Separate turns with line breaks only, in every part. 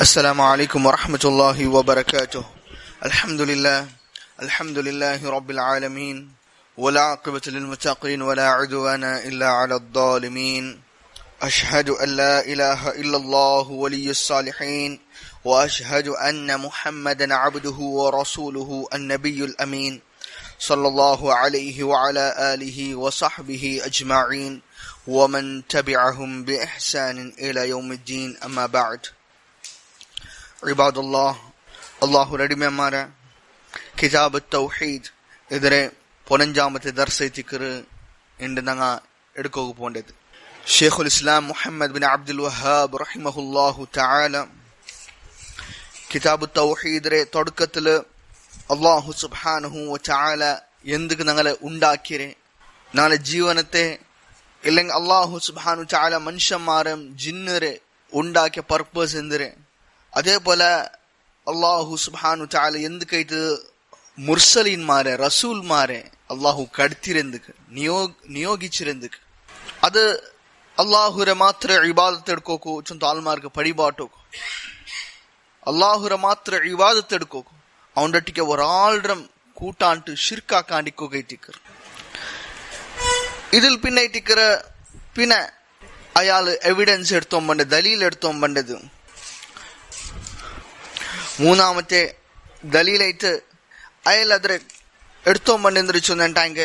السلام عليكم ورحمة الله وبركاته. الحمد لله رب العالمين، ولا عاقبة للمتقين ولا عدوان إلا على الظالمين. أشهد أن لا إله إلا الله ولي الصالحين، وأشهد أن محمدا عبده ورسوله النبي الأمين، صلى الله عليه وعلى آله وصحبه أجمعين ومن تبعهم بإحسان إلى يوم الدين. أما بعد. ಇಬಾದುಲ್ಲಾಹ್, ಅಲ್ಲಾಹು ರಡಿಮೆಮಾರ ಕಿತಾಬ್ ತೌಹೀದ್ ಇದರ ಪೊನಂಜಾಮತೆ ದರ್ಸೈತಿಕರು ಎಂದು ನಂಗ ಎಡ್ಕೋಗು ಪೋಂಡೆದು. ಶೇಖುಲ್ ಇಸ್ಲಾಂ ಮುಹಮ್ಮದ್ ಬಿನ್ ಅಬ್ದುಲ್ ವಹಾಬ್ റഹിമഹുല്ലാഹു തആല കിതാബ് തൗഹീദിലെ തുടക്കത്തിൽ അല്ലാഹു സുബ്ഹാനഹു വ തആല എന്തുക്ക് ഞങ്ങളെ ഉണ്ടാക്കിരെ, നാളെ ജീവനത്തെ ഇല്ലെങ്കിൽ അല്ലാഹു സുബ്ഹാനഹു വ തആല മനുഷ്യന്മാരും ജിന്നരെ ഉണ്ടാക്കിയ പർപ്പസ് എന്തിരെ, അതേപോലെ അള്ളാഹു സുബ്ഹാനഹു തആല എന്തുക്കൈത്ത് മുർസലീന്മാരെ റസൂൽമാരെ അള്ളാഹു കടത്തിരെന്തുക്ക് നിയോഗിച്ചിരെന്തുക്ക് അത് അള്ളാഹുരെ മാത്ര ഇബാദത്ത് എടുക്കോಕು ಚಂತ ಆಲ್ಮಾರ್ಗ ಪಡಿಬಾಟೋಕು ಅಲ್ಲಾಹುರ ಮಾತ್ರ ಇಬಾದತ್ എടുക്കോಕು ಅವನೊಟ್ಟಿಗೆ ഒരാളും കൂട്ടാണ്ട് ഷിർക്കാക്കാണ്ടിക്കോകൈറ്റിക്കർ. ഇതിൽ പിന്നെ ഇറ്റിക്കർ പിന്നെ അയാൾ എവിഡൻസ് എടുത്തോമ്പണ്ട്, ദലീൽ എടുത്തോമ്പണ്ടത്. മൂന്നാമത്തെ ദലീലായിട്ട് അയാൾ അതിൽ എടുത്തോമ്പണ്ടെന്ന് ചൊന്നിട്ടാങ്ക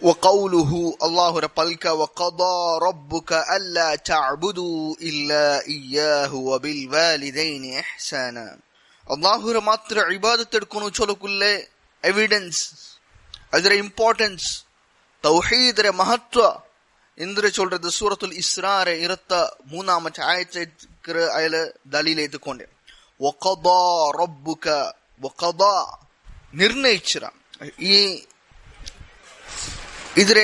വഖൗലുഹു അല്ലാഹുര പൽക വഖദാ റബ്ബുക അല്ലാ തഅബുദു ഇല്ലാ ഇയ്യാഹു വബിൽ വാലിദൈനി ഇഹ്സാന. അല്ലാഹുര മാത്ര ഇബാദത്ത് എടുക്കുന്നു ചൊല്ലക്കുല്ലേ എവിഡൻസ്, ಅದರ ಇಂಪಾರ್ಟೆನ್ಸ್, ತೌಹೀದರ ಮಹತ್ವ ಎಂದ್ರೆ ಚೊಲ್றது ಸೂರತುಲ್ ಇಸ್ರಾರ 23ನೇ ಆಯತ್ ಅಯಲ ದಲೀಲ್ ಎತ್ತುಕೊಂಡೆ. ವಖದಾ ರಬ್ಬುಕ, ವಖದಾ ನಿರ್ಣಯಿಸಿರ. ಈ ಇದರ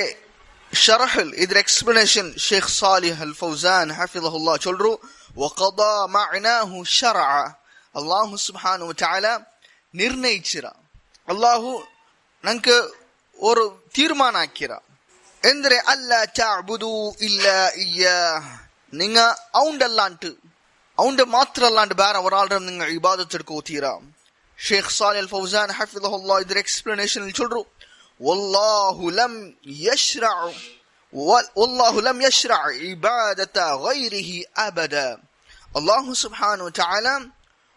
ಶರಹಲ್, ಇದರ ಎಕ್ಸ್ಪ್ಲನೇಷನ್ ಶೇಖ್ ಸಾಲಿಹ್ ಅಲ್ ಫೌಜಾನ್ ಹಫಿಜಹುಲ್ಲಾ ಚೊಲ್ರು ವಖದಾ ಮಅನಾಹು ಶರಅ. ಅಲ್ಲಾಹು ಸುಬ್ಹಾನಹು ವ ತಆಲ ನಿರ್ಣಯಿಸಿರ. ಅಲ್ಲಾಹು ನಂಗೆ ஒரு தீர்மானம் ஆக்கிற ಎಂದ್ರೆ ಅಲ್ಲ ತಅಬುದು ಇಲ್ಲಾ ಇಯ್ಯಾಹ್, ನಿಂಗ ಅವನಲ್ಲಂಟು ಅವನ ಮಾತ್ರ ಅಲ್ಲಾಂಟ್ ಬೇರೆ ಒರಾಳ್ರ ನಿಂಗ ಇಬಾದತ್ ಎಡ್ಕೋತೀರಾ. ಶೇಖ್ ಸಾಲಿಹ್ ಅಲ್ ಫೌಜಾನ್ ಹಫಿಜಹುಲ್ಲಾ ಇದರ ಎಕ್ಸ್ಪ್ಲನೇಷನ್ ಚೊಲ್ರು ವಲ್ಲಾಹು ಲಂ ಯಶ್ರಅ ಇಬಾದತ ಗೈರಿಹಿ ಅಬದ. ಅಲ್ಲಾಹು ಸುಬ್ಹಾನಹು ವ ತಆಲ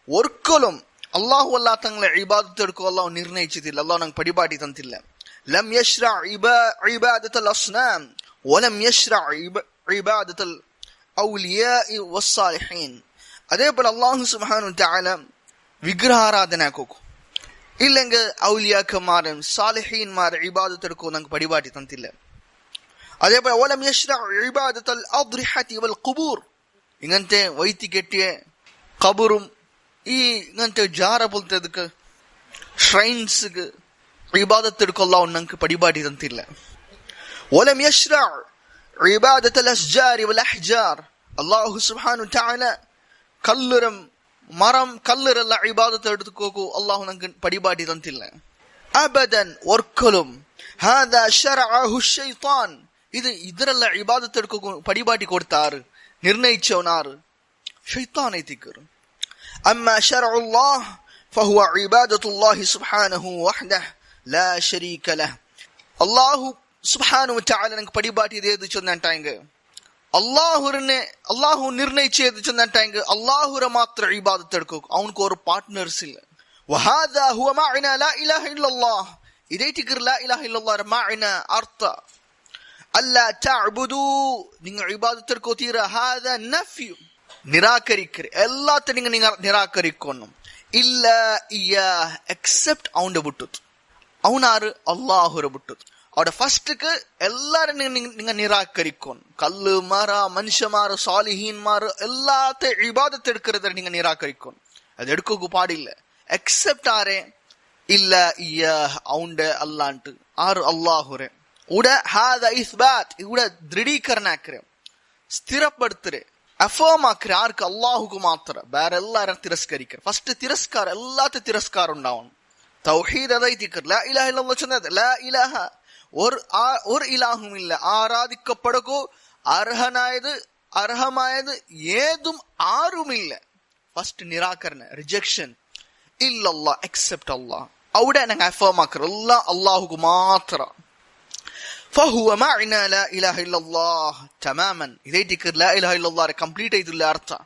ಒರ್ಕಲಂ ಅಲ್ಲಾಹು ಅಲ್ಲಾ ತಂಗ್ಲ ಇಬಾದತ್ ಎಡ್ಕೋ ಅಲ್ಲಾಹು ನಿರ್ಣಯಿಸಿದಿಲ್ಲ, ಅಲ್ಲಾಹು ನಂಗೆ ಪಡಿಬಾಟಿ ತಂತಿಲ್ಲ. لم يشرع عبادة الأصنام ولم يشرع عبادة الأولياء والصالحين. അതേപോലെ അല്ലാഹു സുബ്ഹാനഹു വ തആല വിഗ്രഹാരാധനക്കോಕು ഇല്ലെങ്കിൽ ഔലിയാക്കന്മാരും സാലിഹീന്മാരെ ഇബാദത്ത് എടുക്കോ നമുക്ക് പടിപാട്ടി തന്നില്ല. അതേപോലെ വലം യശ്റഅ ഇബാദത്തൽ അദ്രിഹതി വൽ ഖുബൂർ, ഇങ്ങനത്തെ വൈത്തി കെട്ടിയ ഖബറും ഈ ഇങ്ങനത്തെ ജാറ പോലത്തെ ഷ്രൈൻസ് ഇബാദത്ത് എടുക്കല്ല നമുക്ക് പടിപാടി തന്നില്ല. വലം യശ്റഅ ഇബാദത്തൽ അസ്ജാരി വൽ അഹ്ജാർ, അല്ലാഹു സുബ്ഹാനഹു വ തആല കല്ലുരം മരം കല്ലുരെಲ್ಲ ഇബാദത്ത് എടുക്കോಕು അല്ലാഹു നമുക്ക് പടിപാടി തന്നില്ല. അബദൻ വർക്കലും ഹാദാ ശറഅഹു ശൈത്താൻ, ഇത് ಇದರೆಲ್ಲ ಇಬಾದತ್ എടുക്കോಕು പടിപാടി കൊടുത്താറ് നിർണയിച്ചവനാറ് ശൈത്താൻ ಐತಿಕರು. അമ്മാ ശറഉല്ലാഹ് ഫഹുവ ഇബാദത്തുല്ലാഹി സുബ്ഹാനഹു വഹ്ദഹു ലാ ശരീക ലഹ്. അല്ലാഹു സുബ്ഹാനഹു വ തആല നമുക്ക് പടിപാടി ചെയ്തു ചൊന്നിട്ടാങ്ക അല്ലാഹു നിർണയിച്ചത് ചൊന്നിട്ടാങ്ക അല്ലാഹുര മാത്ര ഇബാദത്ത് എടുക്കോಕು, അവനക്ക് ഒരു പാർട്ട്നർസ് ഇല്ല. വഹാദാ ഹുവ മഅന ലാ ഇലാഹ ഇല്ലല്ലാഹ്, ഇതൈതികർ ലാ ഇലാഹ ഇല്ലല്ലാഹ് മഅന അർത്ഥ അല്ലാ തഅബുദു, നിങ്ങൾ ഇബാദത്ത് എടുക്കോತೀರ. ഹാദാ നഫ്യു, നിരാകരിക്കർ, എല്ലാത്തിനും നിങ്ങൾ നിരാകരിക്കണം. ഇല്ല ഇയ്യാഹ്, എക്സെപ്റ്റ് അവന്റെ ಬಿಟ್ಟುದು. ಅವನಾರು ಅಲ್ಲಾಹುರ ಬಿಟ್ಟುದು. ಅವರ ಫಸ್ಟ್ക്ക് എല്ലാരും നിങ്ങൾ നിരാകരിക്കും. കല്ല് മര മനുഷ്യമാര് സാലിഹീന്മാര് എല്ലാത്തെ ഇബാദത്ത് എടുക്കുന്നത് നിങ്ങൾ നിരാകരിക്കും, അത് എടുക്കുക പാടില്ല. എക്സെപ്റ്റ് ആരെ ഇല്ല ഇയ്യാഹ്, അവന്റെ അല്ലാണ്ട് ആറ് അല്ലാഹുരെ. ഇവിടെ ഹാദ ഇസ്ബാത്ത്, ഇവിടെ ദൃഢീകരണാക്കರೆ, ಸ್ಥಿರಪಡ್ತರೆ, ಅಫರ್ಮ್ ಆಕ್ರೆ. ಆರ್ಕ ಅಲ್ಲಾಹುಗೂ ಮಾತ್ರ, ಬೇರೆ ಎಲ್ಲಾರ ತಿರಸ್ಕರಿಕರೆ. ಫಸ್ಟ್ ತಿರಸ್ಕಾರ, ಎಲ್ಲಾತ ತಿರಸ್ಕಾರ ഉണ്ടാവണം. തൗഹീദ് അതൈതിക്കർ ലാ ഇലാഹ ഇല്ലല്ലാഹ് ചൊന്നത് ലാ ഇലാഹ, ഒരു ഇലാഹും ഇല്ല, ആരാധിക്കപ്പെടുകോ അർഹമായത് ഏതും ആരുമില്ല. ഫസ്റ്റ് നിരാകരണ, റിജക്ഷൻ. ഇല്ലല്ലാ, എക്സെപ്റ്റ് അല്ലാഹ്. അവിടെ ഞങ്ങൾ അഫേം ആക്കറ എല്ലാം അള്ളാഹുക്ക് മാത്രം. فهو معنا لا اله الا الله تماما. ഇതേറ്റിക്ക് ലാ ഇലാഹ ഇല്ലല്ലാഹ് കംപ്ലീറ്റ് ചെയ്തില്ല അർത്ഥം.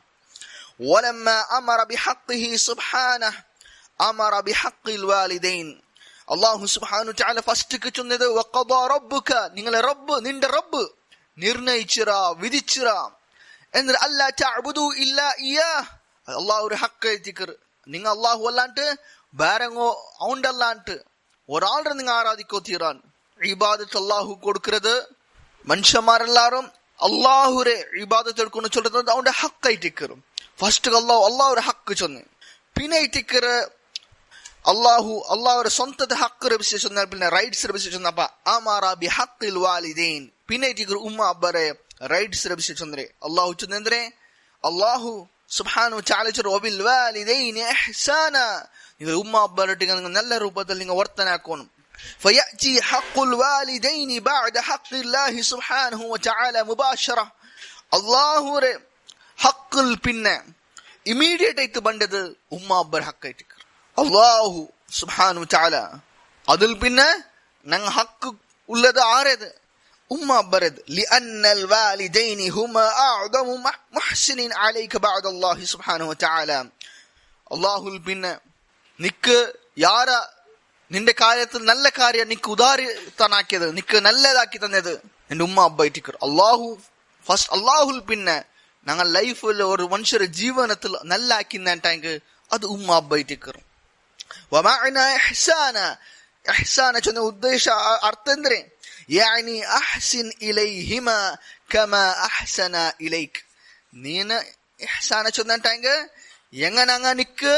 ولما امر بحقه سبحانه امر بحق الوالدين. അല്ലാഹു സുബ്ഹാനഹു വ തആല ഫസ്റ്റ് ചൊന്നത് വഖദാ റബ്ബുക, നിങ്ങളെ റബ്ബ്, നിന്റെ റബ്ബ് നിർണയിച്ചിരാ, വിധിച്ചിരാ. എന്നിട്ട് അല്ലാ തഅബുദു ഇല്ലാ ഇയ്യാഹ്, അല്ലാഹു ഒരു ഹക്ക് എത്തിക്കർ. നിങ്ങൾ അല്ലാഹു അല്ലാണ്ട് വേറെങ്ങോ അവണ്ടല്ലാണ്ട് ഒരാളുടെ നിങ്ങൾ ആരാധിക്കോ തീരാൻ. ഇബാദത്ത് അല്ലാഹു കൊടുക്കുന്നത് മനുഷ്യന്മാരെല്ലാരും അല്ലാഹുരെ ഇബാദത്ത് എടുക്കുന്നു ചൊല്ലുന്നത് അവന്റെ ഹക്കായിട്ടിക്കറും. ഫസ്റ്റ് അല്ലാഹു ഒരു ഹക്ക് ചൊന്ന്, പിന്നെ ഇട്ടിക്കറ് അള്ളാഹുരെ സ്വന്തത്തെ ഹക്ക് വിശേഷ പിന്നെ റൈറ്റ്സ് വിശേഷ അമാറ ബി ഹഖിൽ വാലിദൈൻ. പിന്നെ ഇട്ടിക്കറ് ഉമ്മ അബ്ബരെ റൈറ്റ്സ് വിശേഷ അള്ളാഹു ചൊന്നെ അള്ളാഹു സുബ്ഹാനഹു വ തആല വബിൽ വാലിദൈനി ഇഹ്സാന, നിങ്ങൾ ഉമ്മ അബ്ബരൊട്ടി നിങ്ങൾ നല്ല രൂപത്തിൽ നിങ്ങൾ വർത്തനാക്കണം. فيأتي حق الوالدين بعد حق الله سبحانه وتعالى مباشرة. അള്ളാഹുരെ ഹക്കിൽ പിന്നെ ഇമ്മീഡിയറ്റ് ആയിട്ട് ബണ്ടത് ഉമ്മ അബ്ബർ ഹക്കായിട്ട് അള്ളാഹു സുബ്ഹാനഹു വ തആല. അതിൽ പിന്നെ ഞങ്ങ ഹക്ക് ഉള്ളത് ആരേത്? ഉമ്മ അബ്ബറത്. ലിഅന്നൽ വാലിദൈനി ഹുമാ അഅ്ദമു മുഹ്സിനിൻ അലൈക ബഅദ അല്ലാഹി സുബ്ഹാനഹു വ തആല. അള്ളാഹുൽ പിന്നെ നിക്ക് യാര നിന്റെ കാര്യത്തിൽ നല്ല കാര്യം നിക്ക് ഉദാരിതനാക്കിയത്, നിക്ക് നല്ലതാക്കി തന്നത് എന്റെ ഉമ്മ അബ്ബായിട്ടിക്കർ. ഫസ്റ്റ് അള്ളാഹുൽ പിന്നെ ഞങ്ങൾ ലൈഫിൽ ഒരു മനുഷ്യരുടെ ജീവനത്തിൽ നല്ല ആക്കിന്നെങ്കിൽ അത് ഉമ്മ അബ്ബായിട്ടിക്കർ. ഇഹ്സാന ചെന്ന ഉദ്ദേശ അർത്ഥം എന്തേ? യാനി അഹ്സിൻ ഇലൈഹിമ കമാ അഹ്സന ഇലൈക്. നീന ഇഹ്സാന ചെന്നെങ്കിൽ എങ്ങനെ അങ്ങ നിക്ക്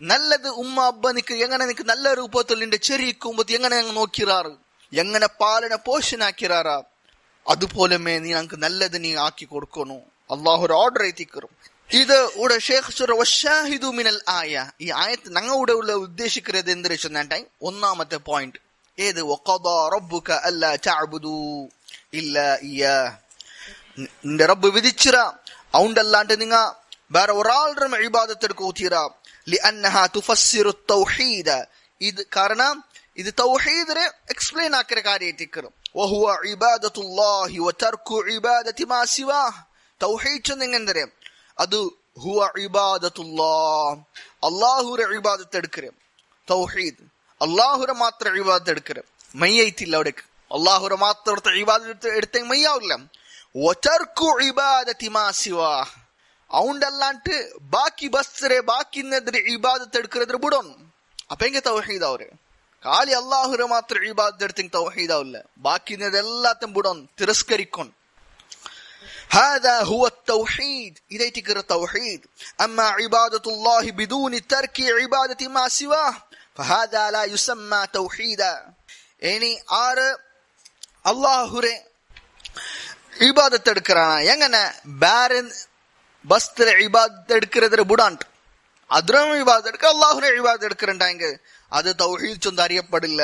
നല്ലത് ഉമ്മ അബ്ബ നിക്ക് എങ്ങനെ നിക്ക് നല്ല രൂപത്തിൽ നിന്റെ ചെറിയിക്കുമ്പോ എങ്ങനെ നോക്കിറാറ്, എങ്ങനെ പാലന പോഷനാക്കിറാറാ, അതുപോലെ നീ ഞങ്ങൾക്ക് നല്ലത് നീ ആക്കി കൊടുക്കണു. അള്ളാഹു ഒരു ഓർഡർ എത്തിക്കറും. ഇത് ഇവിടെ ഷേഖ് മിനൽ ആയ, ഈ ആയത്ത് ഞങ്ങളുടെ ഉള്ള ഉദ്ദേശിക്കുന്നത് എന്ത് വെച്ചാൽ ഒന്നാമത്തെ പോയിന്റ് ഏത്? വഖദാ റബ്ബുക അല്ലാ തഅബുദു ഇല്ലാ ഇയ്യാഹ്. നിന്റെ റബ്ബ് വിധിച്ചിറ അവണ്ടല്ലാണ്ട് നിങ്ങ വേറെ ഒരാളുടെ ഇബാദത്ത് എടുക്കൂത്തീരാ. لأنها تفسر التوحيد. ഇത് കാരണം ഇത് തൗഹീദിനെ എക്സ്പ്ലെയിൻ ആക്കിയ കാര്യമായിട്ടിക്കറും. وهو عبادة الله وترك عبادة ما سواه. തൗഹീദ് എന്നെങ്ങനെ? അത് ഹുവ ഇബാദത്തുല്ലാഹ്, അല്ലാഹുരെ ഇബാദത്ത് എടുക്കരം. തൗഹീദ് അല്ലാഹുരെ മാത്രം ഇബാദത്ത് എടുക്കരം, മയ്യായിട്ടില്ല. അവിടെ അല്ലാഹുരെ മാത്രം ഇബാദത്ത് എടുത്ത മയ്യാവില്ല. വതർക്കു ഇബാദത്തി മാ സിവാഹ്, അവണ്ടല്ലാണ്ട് ബാക്കി ബസ്റെ ബാക്കി ഇബാദത്ത് എടുക്കുന്നത് ബുഡോൺ. അപ്പൊ എങ്കിൽ തൗഹീദ് അവര് കാലി അല്ലാഹുരെ മാത്രം ഇബാദത്ത് എടുത്തെങ്കിൽ തൗഹീദ് ആവില്ല. ബാക്കി എല്ലാത്തും ബുഡോൺ തിരസ്കരിക്കും. هذا هو التوحيد. إذا التوحيد. أما عبادة الله بدون ترك عبادة ما سواه فهذا لا يسمى توحيدا. يعني الله عبادة എടുക്കറാണ്. എങ്ങനെ ബാരൻ ബസ്ത്ര ഇബാദത്ത് എടുക്കുന്നത് ബുഡാണ്ട് അതിനും ഇബാദത്ത് എടുക്കുക, അള്ളാഹുനെ ഇബാദത്ത് എടുക്കറുണ്ടെങ്കിൽ അത് തൗഹീദ് ചൊന്ന് അറിയപ്പെടില്ല,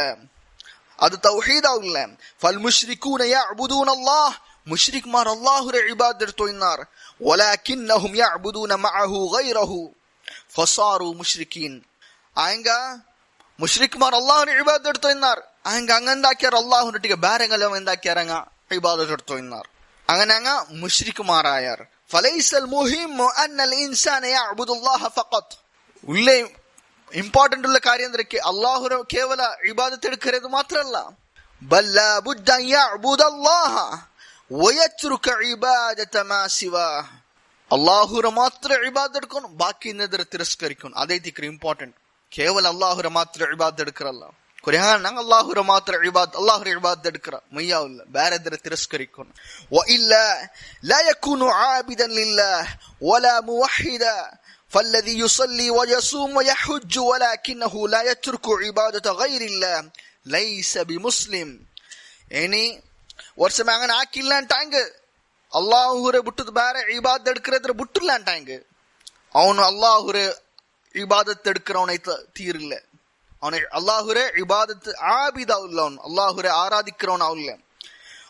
അത് തൗഹീദ് ആവില്ല. ഫൽ മുശ്രികൂന യഅ്ബുദൂന അല്ലാഹ്, മുശ്രിക്മാർ അല്ലാഹുരെ ഇബാദത്ത് എടുത്തോയിനാർ. വലാകിന്നഹും യഅ്ബുദൂന മഅഹു ഗൈറഹു ഫസാറു മുശ്രികീൻ. ആയങ്ക മുശ്രിക്മാർ അല്ലാഹുനെ ഇബാദത്ത് എടുത്തോയിനാർ. ആയങ്ക അങ്ങെന്താക്കിയാർ അല്ലാഹുനൊട്ടിಗೆ ಬೇರೆಗಲಂ എന്താക്കിയാരങ്ങ ഇബാദത്ത് എടുത്തോയിനാർ. അങ്ങനെ അങ്ങ മുശ്രിക്മാരായാർ. فليس المهم أن الإنسان يعبد الله فقط. ഉള്ളേ ഇമ്പോർട്ടന്റ് ഉള്ള കാര്യം എന്തൊക്കെ? അല്ലാഹുനെ കേവല ഇബാദത്ത് എടുക്കരുത് മാത്രമല്ല, ബൽ ലാ ബുദ്ദ അൻ യഅ്ബുദ അല്ലാഹ വയത്രുക ഇബാദത മാ സിവാഹ്. അല്ലാഹുനെ മാത്രം ഇബാദത്ത് എടുക്കണം, ബാക്കി എന്നതിനെ തിരസ്കരിക്കണം. അതേതിക്ക് ഇമ്പോർട്ടന്റ്. കേവല അല്ലാഹുനെ മാത്രം ഇബാദത്ത് എടുക്കറല്ല. കുരാൻ അല്ലാഹുരെ മാത്രം ഇബാദത്ത് അല്ലാഹുരെ ഇബാദത്ത് എടുക്കറ മയ്യാവില്ല, വേറെതിനെ തിരസ്കരിക്കണം. വഇല്ലാ ലാ യകൂനു ആബിദൻ ലില്ലാഹ് വലാ മുവഹിദാ فالذي يصلي ويصوم ويحج ولكنه لا يترك عبادة غير الله ليس بمسلم. يعني വർഷം അങ്ങനെ ആക്കില്ലാണ്ടാങ്ക അല്ലാഹുരെ ಬಿಟ್ಟು ಬೇರೆ ಇಬಾದತ್ എടുക്കறದ್ರ ಬಿಟ್ಟಿಲ್ಲಾಂಟಾಂಗ ಅವನು ಅಲ್ಲಾಹುರೆ ಇಬಾದತ್ എടുക്കறವನೈತ ತೀರಿಲ್ಲ. ಅವನು ಅಲ್ಲಾಹುರೆ ಇಬಾದತ್ ಆಬಿದ ಅವಲ್ಲ, ಅವನು ಅಲ್ಲಾಹುರೆ ಆರಾಧಿக்கிறವನ ಅವಲ್ಲ,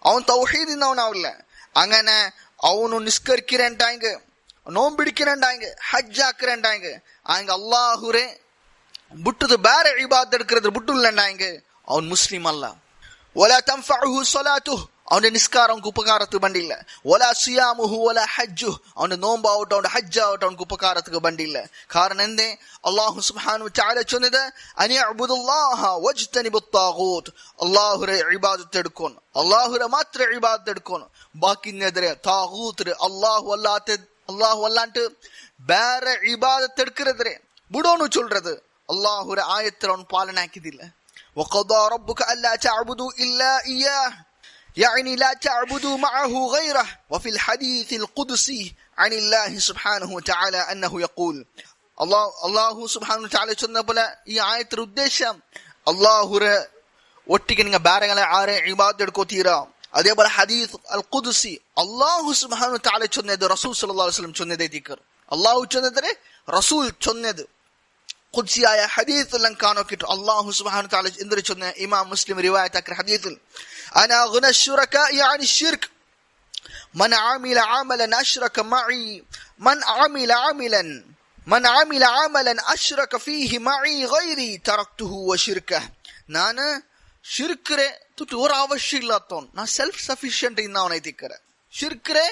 ಅವನು ತೌಹೀದ್ ಇಂದವನ ಅವಲ್ಲ. അങ്ങനെ ಅವನು ನಿಷ್ಕರಿக்கிறಂಟಾಂಗ நோம்பிடிக்கிறேன்டாங்க, ஹஜ் ஆக்குறேன்டாங்க, அங்க அல்லாஹுரே புட்டுது பேர இபாதத் எடுக்கிறது புட்டு இல்லைண்டாங்க, அவன் முஸ்லிம் அல்ல. ولا تنفعه صلاته, அவனுடைய நிஸ்காரம் உபகாரத்துக்கு பண்டி இல்ல. ولا صيامه ولا حجه, அவனுடைய நோன்பு ஆகட்டும் அவனுடைய ஹஜ் ஆகட்டும் அவனுக்கு உபகாரத்துக்கு பண்டி இல்ல. காரணம் என்ன? அல்லாஹ் சுப்ஹானஹு வ தஆலா சொன்னது அனி அபுதுல்லாஹ வஜ்தனிபுத் தாகூத், அல்லாஹ்வுடைய இபாதத் எடுக்கணும், அல்லாஹ்வுடைய மாத்திர இபாதத் எடுக்கணும். பாக்கி நேதரே தாகூத் அல்லாஹ் அல்லாஹ்ட்டு ಬೇರೆ இபாதத் எடுக்கிறதே புடோன்னு சொல்றது அல்லாஹ்வுடைய ஆயத்துல அவன் பாலனாக்கியதில்ல. وقضى ربك ألا تعبدوا إلا إياه يعني لا تعبدوا معه غيره. وفي الحديث القدسي عن الله سبحانه وتعالى أنه يقول, الله سبحانه وتعالى சொன்ன போல ಈ ஆயத்தின் உத்தேசம் அல்லாஹ்வுடைய ஒட்டிಗೆ நீங்க ಬೇರೆಗಳ ஆரே இபாதத் எடுக்கோதீரா. அதே போல ஹதீஸ் அல் குதுசி அல்லாஹ் சுப்ஹானஹு வ தஆலா சொன்னது ரசூல் ஸல்லல்லாஹு அலைஹி வஸல்லம் சொன்னதை திக்கர். அல்லாஹ் சொன்னதே ரசூல் சொன்னது குத்சியாய ஹதீஸ்ல காணோக்கிட்டு அல்லாஹ் சுப்ஹானஹு வ தஆலா இந்திர சொன்ன இமாம் முஸ்லிம் ரிவாயத் ஆக்கிற ஹதீஸில் انا غنى الشركاء عن الشرك من عمل عملا اشرك معي من عمل عملا اشرك فيه معي غيري تركته وشركه. ನಾನು ಶಿರ್ಕ್ರೆ ತುಟ್ಟು ஒரு ಅವಶ್ಯ ಇಲ್ಲತ್ತೋನ್, ನಾ ಸೆಲ್ಫ್ ಸಫಿಷಿಯಂಟ್ ಇನ್ನಾವನ ಐತಿಕ್ಕರೆ. ಶಿರ್ಕ್ರೆ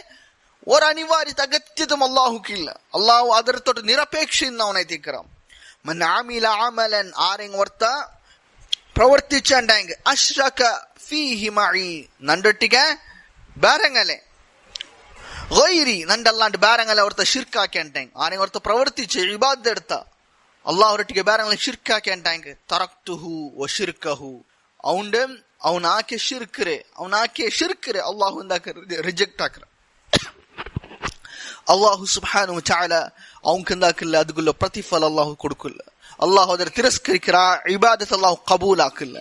ஒரு ಅನಿವಾರ್ಯತೆ ಅಗತ್ಯತಮ್ ಅಲ್ಲಾಹುಕ್ಕಿಲ್ಲ, ಅಲ್ಲಾಹು ಅದರ ತೊಟ್ಟು ನಿರಪೇಕ್ಷ ಇನ್ನಾವನ ಐತಿಕ್ಕರ. ಮನ್ ಆಮಿಲ ಆಮಲನ್ ಆರೆಂಗ್ ವರ್ತ ಪ್ರವರ್ತಿಚಾಂಡಂಗ್ ಅಶ್ರಕ ಫೀಹಿ ಮഈ ನಂದೊಟ್ಟಿಗೆ ಬೇರೆಂಗಲೆ ಗೈರಿ ನಂದಲ್ಲಾಂಡ್ ಬೇರೆಂಗಲೆ ವರ್ತ ಶಿರ್ಕ್ ಹಾಕ್ಯಂಟಂಗ್ ಆರೆಂಗ್ ವರ್ತ ಪ್ರವರ್ತಿಚೆ ಇಬಾದತ್ ಎಡ್ತ ಅಲ್ಲಾಹರೊಟ್ಟಿಗೆ ಬೇರೆಂಗಲೆ ಶಿರ್ಕ್ ಹಾಕ್ಯಂಟಂಗ್ ತರಕ್ತುಹು ವ ಶಿರ್ಕಹು, ಅವನಾಕೆ ಶಿರ್ಕ್ರೆ ಅಲ್ಲಾಹು ರಿಜೆಕ್ಟ್ ಹಾಕ್ರ. ಅಲ್ಲಾಹು ಸುಬ್ಹಾನಹು ವ ತಆಲಾ ಅವನ್ಕಂದಾಕಿಲ್ಲ ಅದುಗುಲ್ಲ ಪ್ರತಿಫಲ ಅಲ್ಲಾಹು ಕೊಡುಕಿಲ್ಲ, ಅಲ್ಲಾಹು ಅದರ ತಿರಸ್ಕರಿಕರ ಇಬಾದತ್ ಅಲ್ಲಾಹು ಕಬೂಲ್ ಹಾಕಿಲ್ಲ.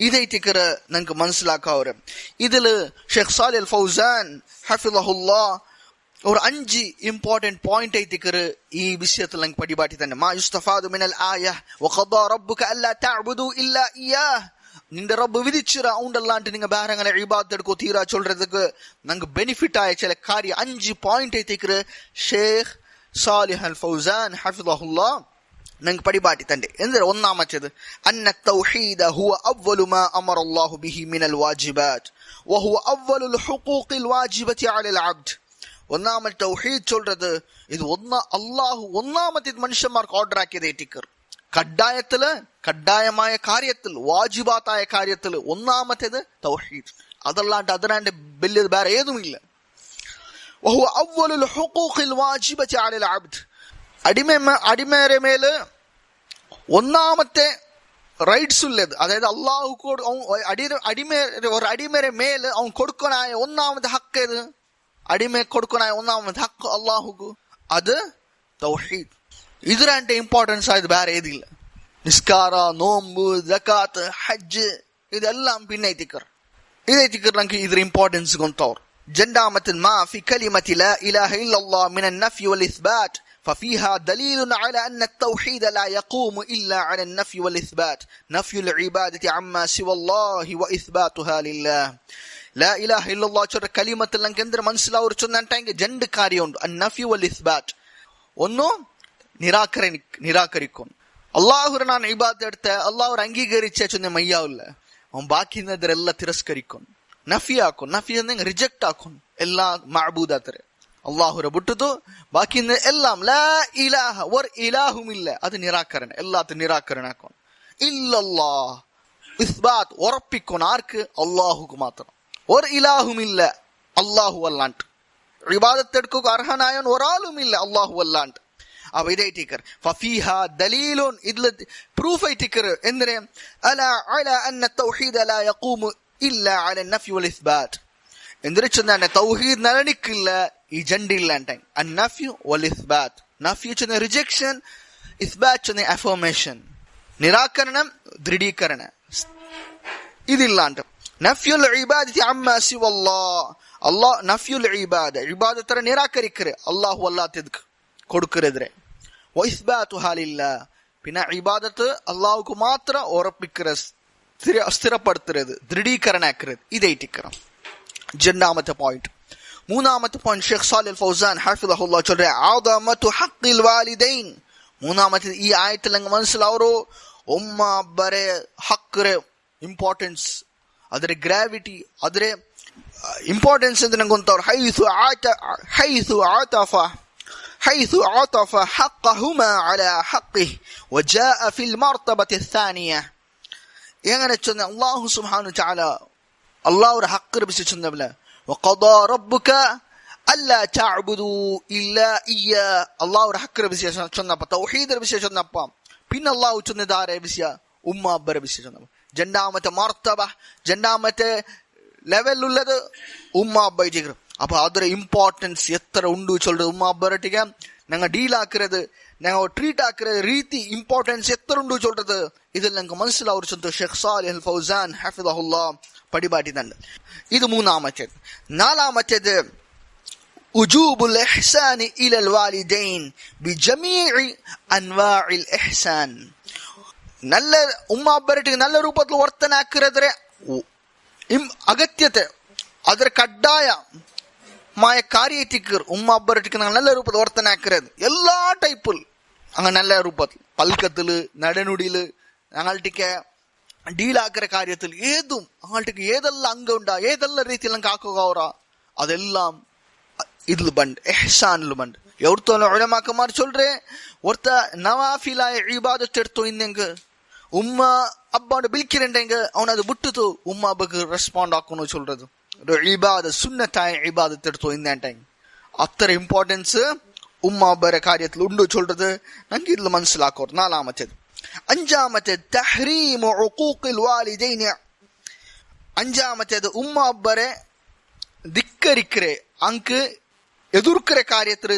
ಇದೈತಿಕರ ನಂಗೆ ಮನಸ್ಸಿಲಾಕವ್ರ. ಇದಿಲ್ ಶೇಖ್ ಸಾಲಿಹ್ ಅಲ್ ಫೌಜಾನ್ ಹಫಿಜಹುಲ್ಲಾ ಅವ್ರ 5 ಇಂಪಾರ್ಟೆಂಟ್ ಪಾಯಿಂಟ್ ಐತಿಕರ ಈ ವಿಷಯದಲ್ಲಿ ನಂಗೆ ಪಡಿಬಾಟಿದ್ದಾನೆ. ಮಾ ಯುಸ್ತಫಾದು ಮಿನಲ್ ಆಯಾ ವಖದಾ ರಬ್ಬುಕ ಅಲ್ಲಾ ತಅಬುದು ಇಲ್ಲಾ ಇಯ್ಯಾಹ್, ನಿಂದ ರಬ್ಬ ವಿಧಿச்சிர அவண்டல்லான்ட்டு நீங்க ಬೇರೆங்கள இபாதத் எடுக்கோ தீரா சொல்றதுக்கு ನಂಗೆ ಬೆನಿಫಿಟ್ ಆಯ ಚಲ ಕಾರ್ಯ 5 ಪಾಯಿಂಟ್ ಐತಿಕರ ಶೇಖ್ ಸಾಲಿಹ್ ಅಲ್ ಫೌಜಾನ್ ಹಫಿಜಹುಲ್ಲಾ ನಂಗೆ ಪಡಿಬಾಟಿ ತಂದೆ. ಎಂದ್ರೆ ಒನ್ನಾಮತ್ತದು ಅನ್ನ ತೌಹೀದ ಹುವ ಅವ್ವಲು ಮಾ ಅಮರ ಅಲ್ಲಾಹು ಬಿಹಿ ಮಿನಲ್ ವಾಜಿಬಾತ್ ವ ಹುವ ಅವ್ವಲುಲ್ ಹುಕೂಕಿಲ್ ವಾಜಿಬತಿ ಅಲಲ್ ಅಬ್ದ್. ஒன்னாமல் தௌஹீத் சொல்றது இது அல்லாஹ் ஒன்னாமத்து மனுஷன்மார்க்கு ஆர்டர் ஆக்கியது ஏற்றிக்கர். கட்டாயமாய காரியத்தில் வாஜிபாத்தாய காரியத்தில் ஒன்னாமத்தது தௌஹீத். அதெல்லாம் அதனாண்ட பெல்லது வேற ஏதும் இல்லை. وهو اول الحقوق الواجبة على العبد, അടിമയുടെ മേൽ ഒന്നാമത്തെ റൈറ്റ്സ് ഉള്ളത്, അതായത് അള്ളാഹു ഒരു അടിമയുടെ മേൽ അവൻ കൊടുക്കനായ ഒന്നാമത്തെ ഹക്ക് ഏത്? ಅಡಿಮೆ ಕೊಡ್ಕೊನಾಯ ಒಂದಾಮದ ಹಕ್ಕು ಅಲ್ಲಾಹುಗು, ಅದು ತೌಹೀದ್. ಇದರಂತೆ ಇಂಪಾರ್ಟೆನ್ಸ್ ಆಯ್ತು ಬೇರೆ ಏದಿಲ್ಲ. ನಿಸ್ಕಾರ, ನೋಂಬು, ಜಕಾತ್, ಹಜ್ ಇದೆಲ್ಲ ಪಿನ್ನೈತಿಕರ್. ಇದೈತಿಕರ್ ನಂಗೆ ಇದ್ರ ಇಂಪಾರ್ಟೆನ್ಸ್ ಗೊಂತವ್ರು. ಜಂಡಾಮತಿನ್ ಮಾ ಫಿ ಕಲಿಮತಿ ಲಾ ಇಲಾಹ ಇಲ್ಲಲ್ಲಾಹ್ ಮಿನ ನಫಿ ವಲ್ ಇಸ್ಬಾತ್ ففيها دليل على أن التوحيد لا يقوم إلا على النفي والإثبات, نفي العبادة عما سوى الله وإثباتها لله. ಲಾ ಇಲಾಹ ಇಲ್ಲಲ್ಲಾಹ್ ಚೊರ ಕಲಿಮತ್ತಲ್ಲ ನಂಗೆಂದ್ರೆ ಮನಸ್ಸಿಲ ಅವರು ಚೊಂದಂಟಂಗೆ ಜಂಡು ಕಾರ್ಯ ಉಂಟು. ಅನ್ನಫಿ ವಲ್ ಇಸ್ಬಾತ್, ಒಂದು ನಿರಾಕರಿಕೊಂಡು ಅಲ್ಲಾಹುರ ನಾನು ಇಬಾದತ್ ಎಡ್ತೆ ಅಲ್ಲಾಹುರ ಅಂಗೀಕರಿಸೆ ಚೊಂದೆ ಮಯ್ಯಾವುಲ್ಲ ಅವನ್ ಬಾಕಿಂದರೆಲ್ಲ ತಿರಸ್ಕರಿಕೊಂಡು ನಫಿ ಹಾಕೊಂಡು, ನಫಿ ಅಂದಂಗೆ ರಿಜೆಕ್ಟ್ ಹಾಕೊಂಡು ಎಲ್ಲ ಮಾಡ್ಬೂದಾತಾರೆ ಅಲ್ಲಾಹುರ ಬಿಟ್ಟದು ಬಾಕಿಂದ ಎಲ್ಲ ಲಾ ಇಲಾಹ ಒರ್ ಇಲಾಹುಮ್ ಇಲ್ಲ, ಅದು ನಿರಾಕರಣೆ, ಎಲ್ಲ ಅದು ನಿರಾಕರಣೆ ಹಾಕೊಂಡು. ಇಲ್ಲಲ್ಲಾ ಇಸ್ಬಾತ್ ಒರಪಿಕೊಂಡು ಆರ್ಕ್ ಅಲ್ಲಾಹುಗೂ ಮಾತ್ರ. ஒரு இலாஹும் இல்ல அல்லாஹு அல்லாண்ட், இபாதத் எடுக்க அர்ஹனாயன் ஒரு ஆளும் இல்ல அல்லாஹு அல்லாண்ட். அவ இதைட்டிக்கர் ஃபீஹா தலீலுன், இதுல ப்ரூஃப் ஐட்டிக்கர் ಎಂದ್ರೆ ಅಲಾ ಅಲಾ ಅನ್ನ ತೌஹೀದ್ ಲಾ ಯಕೂಮು இல்லா அலா நஃபி வல் இஸ்பாத். ಎಂದ್ರೆ ಚಂದ ತೌಹೀದ್ ನರನಿಕ್ಕಿಲ್ಲ ಈ ಜಂಡಿ ಇಲ್ಲ ಅಂತ. ಅನ್-ನಫಿ ವಲ್ ಇಸ್ಬಾತ್, ನಫಿ ಚಂದ ರಿಜೆಕ್ಷನ್, ಇಸ್ಬಾತ್ ಚಂದ ಅಫರ್ಮೇಷನ್, ನಿರಾಕರಣ ದೃಢೀಕರಣ, ಇದಿಲ್ಲ ಅಂತ. ನಫ್ಯುಲ್ ಇಬಾದತಿ ಅಮ್ಮಾ ಸಿವಲ್ಲಾಹ್, ಅಲ್ಲಾಹ್ ನಫ್ಯುಲ್ ಇಬಾದತರ ನಿರಾಕರಿಕರೆ ಅಲ್ಲಾಹು ಅಲ್ಲಾಹ್ கொடுக்கிறதுರೆ. வ இஸ்பாத்துஹா லில்லாஹ், பின்ன இபாதத் அல்லாஹ்வுக்கு மாத்திர உரப்பிக்கிற ஸ்திரப்படுத்துறது திருடீகரண ஆக்குறது. இதை டிக்கறம் ஜெண்டாமத்த பாயிண்ட். മൂന്നാമത്തെ പോയിന്റ് ഷെയ്ഖ് സാലിഹ് ഫൗസാൻ ഹഫിളഹുല്ലാഹ് ചൊല്ലുற അദമതു ഹഖ്ഖിൽ വാലിദൈൻ. മൂന്നാമത്തെ ഈ ആയത്തിൽ അങ്ങ് മനസ്സിലാവോ ഉമ്മ അബ്ബരെ ഹഖ്റെ ಇಂಪಾರ್ಟೆನ್ಸ್, ಅದರ ಗ್ರಾವಿಟಿ, ಅದರ ಇಂಪಾರ್ಟೆನ್ಸ್ ಅಂತ ನಂಗೆ ಗೊತ್ತವ್ರು. حيث عطف حقهما على حقه وجاء في المرتبة الثانية. എങ്ങനെ ചൊന്ന അല്ലാഹു സുബ്ഹാനഹു തആല അല്ലാഹുടെ ഹഖ് ബിസി ചൊന്നബല وقضى ربك الا تعبدوا الا اياه. അല്ലാഹുടെ ഹഖ് ബിസി ചൊന്നപ്പ തൗഹീദ് ബിസി ചൊന്നപ്പ പിന്നെ അല്ലാഹു ചൊന്നദാരെ ബിസിയ ഉമ്മ അബ്ബരെ ബിസി ചൊന്നപ്പ രണ്ടാമത്തെ മർത്തബ രണ്ടാമത്തെ ലെവലുള്ളത് ഉമ്മ അബ്ബൈജിഗർ. അപ്പൊ ಅದರ ಇಂಪಾರ್ಟೆನ್ಸ್ ಎತ್ತರ ಉಂಡು ಚೊಲ್றது ಉಮ್ಮ ಅಬ್ಬರಟಿಗೆ ನಂಗೆ ಡೀಲ್ ಹಾಕಿರೋದು ನಂಗೆ ಟ್ರೀಟ್ ಹಾಕಿರೋದು ರೀತಿ ಇಂಪಾರ್ಟೆನ್ಸ್ ಎತ್ತರ ಉಂಡು ಚೊಲ್றது ഇതിൽ ഞങ്ങൾക്ക് മനസ്സിലാവും ചൊന്തു ഷെയ്ഖ് സാലിഹ് അൽ ഫൗസാൻ ഹഫിളഹുല്ലാ പടിപാട്ടിട്ടുണ്ട്. ഇത് മൂന്നാമത്തേത്. നാലാമത്തേത് ഉജൂബുൽ ഇഹ്സാനി ഇലൽ വാലിദൈൻ ബിജമീഇ അൻവാഇൽ ഇഹ്സാൻ. നല്ല ഉമ്മ ಅಬ್ಬರಟಿಗೆ നല്ല ರೂಪದಲ್ಲಿ ವರ್ತನೆ ಹಾಕಿರೋದ್ರೆ ಅಗತ್ಯತೆ, ಅದರ കഡ്ഡായമായ കാര്യത്തിക്ക് ഉമ്മ അബ്ബറട്ടിക്ക് നല്ല രൂപത്തിൽ വർത്തന ആക്കരുത്. എല്ലാ ടൈപ്പിൽ അങ്ങനെ നല്ല രൂപത്തിൽ പൽക്കത്തില് നടനുടിയില് ഞങ്ങളുടെ ഡീലാക്കുന്ന കാര്യത്തിൽ ഏതും ഞങ്ങളുടെ ഏതെല്ലാം അംഗം ഉണ്ടാ ഏതെല്ലാം ರೀತಿಯಲ್ಲಿ ನಂಗೆ ಹಾಕುವ ಅವರ ಅದೆல்லாம் ಇದ್ಲು ಬಂದ್ ಎಹ್ಸಾನ್ಲು ಬಂದ್ ಎವ್ರತೋಲ ಉಲಮಾಕಮಾರ್ ಚೊಲ್ರೆ ಒರ್ತ ನವಾಫಿಲಾಯ ಇಬಾದತ್ ಎಡ್ತೋ ಇನ್ನೆಂಗ ಉಮ್ಮ ಅಬ್ಬಾಡು ಬಿಲ್ಕಿರೆಂಡೆಂಗ ಅವನದು ಬಿಟ್ಟುತು ಉಮ್ಮ ಅಬ್ಬಗೆ ರೆಸ್ಪಾಂಡ್ ಹಾಕೋನು ಚೊಲ್றது ഇബാദത്ത് സുന്നത്തായ ഇബാദത്ത് എടുത്തു ഇന്നേട്ട അത്ര ഇമ്പോർട്ടൻസ് ഉമ്മ അബ്ബരെ കാര്യത്തിൽ ഉണ്ട് ചൊല്றது ನಂಗೆ ഇതിൽ മനസ്സിലാക്കോ. നാലാമത്തേത്. അഞ്ചാമത്തേത് തഹ്രീമു ഉഖൂഖിൽ വാലിദൈൻ. അഞ്ചാമത്തേത് ഉമ്മ അബ്ബരെ ധിക്കരിക്കരെ അങ്ക് എതിർക്കരെ കാര്യത്തിൽ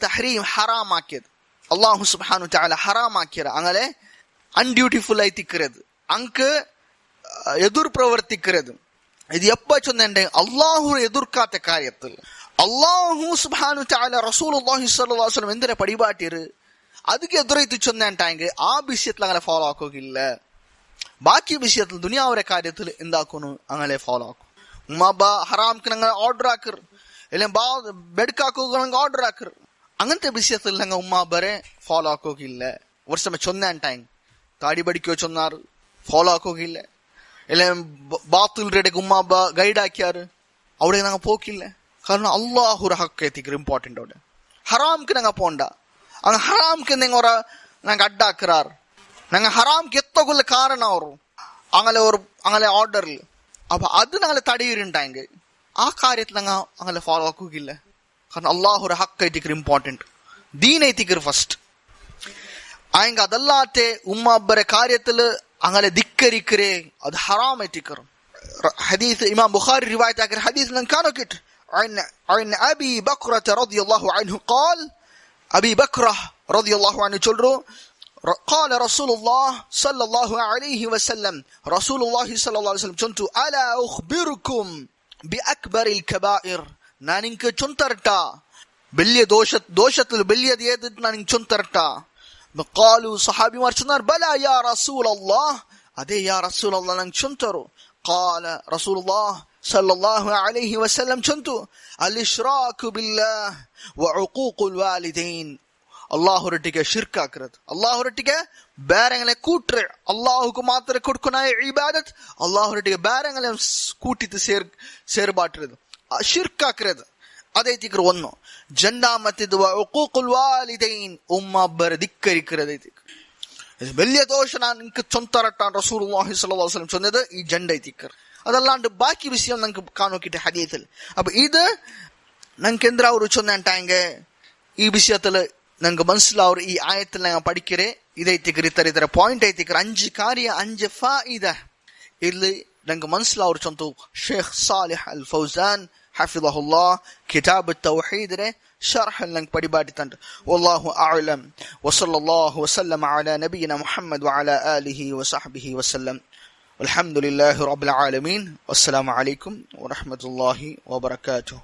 തഹ്രീം ഹറാമാക്കിയത് അല്ലാഹു സുബ്ഹാനഹു തആല ഹറാമാക്കിയത് അങ്ങനെ അൺഡ്യൂട്ടിഫുൾ ആയി തിക്കരുത് അങ്ക് എതിർ പ്രവർത്തിക്കരുത്. ഇത് എപ്പ ചൊന്നെ അള്ളാഹു എതിർക്കാത്ത കാര്യത്തിൽ അള്ളാഹു സുബ്ഹാനഹു തആല റസൂലുള്ളാഹി സ്വല്ലല്ലാഹു അലൈഹി വസല്ലം എന്തിനെ പടിപാട്ടിര് ಅದಕ್ಕೆ ಎದುರೈತು ಚೊಂದಂಟಾಂಗೆ ಆ ವಿಷಯത്തിൽ അങ്ങനെ ഫോളോ ആക്കുകയില്ല. ബാക്കി വിഷയത്തിൽ ദുനിയാവരെ കാര്യത്തിൽ എന്താക്കുന്നു അങ്ങനെ ഫോളോ ആക്കും. ഉമ്മാബ ഹറാംക്ക് ഞങ്ങൾ ഓർഡർ ആക്കർ അല്ലെങ്കിൽ ബെഡ്ക്കാക്കുക ഓർഡർ ആക്കർ അങ്ങനത്തെ വിഷയത്തിൽ ഞങ്ങൾ ഉമ്മാബരെ ഫോളോ ആക്കുകയില്ല. വർഷം ചൊന്നാണ്ടാങ് താടി പഠിക്കോ ചൊന്നാർ ഫോളോ ആക്കുകയില്ല. ಇಲ್ಲ ಬಾತುಲ್ ರೆಡೆಗೆ ಉಮ್ಮಾಬ್ಬ ಗೈಡ್ ಹಾಕ್ಯಾರು ಅವಳಿಗೆ ನಂಗೆ ಪೋಕಿಲ್ಲ. ಕಾರಣ ಅಲ್ಲಾಹುರ ಹಕ್ಕ ಎತ್ತಿಕ್ರು ಇಂಪಾರ್ಟೆಂಟ್ ಅವಡೆ ಹರಾಮ್ಗೆ ನಂಗೆ ಪೋಂಡ ಅಂಗ ಹರಾಮ್ಗೆ ನಂಗೆ ನಂಗೆ ಅಡ್ಡ ಹಾಕ್ರಾರ್ ನಂಗೆ ಹರಾಮ್ಗೆ ಎತ್ತಗೊಲ್ಲ ಕಾರಣ ಅವರು അങ്ങനെ ഓർഡറിൽ അപ്പൊ അത് ഞങ്ങളെ തടയിരുണ്ടായെങ്ക ആ കാര്യത്തിൽ ഞങ്ങൾ അങ്ങനെ ഫോളോ ആക്കുകയില്ല. കാരണം അള്ളാഹുര ഹക്ക് എത്തിക്കർ ഇമ്പോർട്ടൻറ്റ് ദീൻ എത്തിക്കർ ഫസ്റ്റ് ആയെങ്ക അതല്ലാത്തെ ഉമ്മ അബ്ബരെ കാര്യത്തില് അങ്ങനെ ധിക്കരിക്കരേ അത് ഹറാം എത്തിക്കർ. ഹദീസ് ഇമാം ബുഖാരി റിവായത്ത് ആക്കിയ ഹദീസ് കാനോക്കിട്ട് عن أبي بكرة رضي الله عنه قال أبي بكرة رضي الله عنه چلرو قال رسول الله صلى الله عليه وسلم رسول الله صلى الله عليه وسلم چنتو ألا أخبركم بأكبر الكبائر نانك چنترتا بلي دوشت بلي ديد نانك چنترتا قالوا صحابي مرچنار بلا يا رسول الله أدي يا رسول الله نانك چنترو قال رسول الله صلى الله عليه وسلم چنتو الاشراك بالله وعقوق الوالدين അള്ളാഹു റൊട്ടിಗೆ ಶಿರ್ಕ್ ಹಾಕಿರೋದು ಅಲ್ಲಾಹು ರೊಟ್ಟಿಗೆ ಬೇರೆಂಗಲೆ ಕೂಟ್ರೆ ಅಲ್ಲಾಹುకు ಮಾತ್ರ ಕೊಡ್ಕೊನಾಯ ಇಬಾದತ್ ಅಲ್ಲಾಹು ರೊಟ್ಟಿಗೆ ಬೇರೆಂಗಲೆ ಕೂಟಿತ್ತು ಸೇರ್ಬಾಟಿರೋದು ಶಿರ್ಕ್ ಹಾಕಿರೋದು ಅದೈತಿಕ್ರ ಒಂದು ಜಂಡ ಮತ್ತಿದ್ದು ಉಕೂಕುಲ್ ವಾಲಿದೈನ್ ಉಮ್ಮ ಅಬ್ಬರ ಧಿಕ್ಕರಿಕ್ಕಿರೋದೈತಿ വലിയ ദോഷം നിങ്ങൾക്ക് ചൊന്തരട്ടാൻ റസൂലുള്ളാഹി സ്വല്ലല്ലാഹു അലൈഹി വസല്ലം ചൊന്നത് ഈ ജണ്ട ഐതിക്കർ അതല്ലാണ്ട് ബാക്കി വിഷയം നിങ്ങൾക്ക് കാണോക്കിട്ട് ഹദീസിൽ. അപ്പൊ ഇത് നിങ്ങൾക്ക് എന്താ ഒരു ചൊന്നാണ്ടാങ്ക ഈ വിഷയത്തില് ನಂಗೆ ಮನ್ಸಲಾವ್ರು ಈ ಆಯತ್ತಲ್ಲಿ ನಾವು ಪಡಿಕೆರೆ ಇದೈತಿಕ್ರಿ ಇದರ ಪಾಯಿಂಟ್ ಐತಿಕ್ರ 5 ಕಾರ್ಯ 5 ಫಾಯಿದ ಇಲ್ಲಿ ನಂಗೆ ಮನ್ಸಲಾವ್ರು ಚಂತು ಶೇಖ್ ಸಾಲಿಹ್ ಅಲ್ ಫೌಜಾನ್ حفظه كتاب التوحيد شرح لنك بدي تند والله أعلم وصلى الله وسلم على نبينا محمد وعلى آله وصحبه وسلم والحمد لله رب العالمين والسلام عليكم ورحمة الله وبركاته.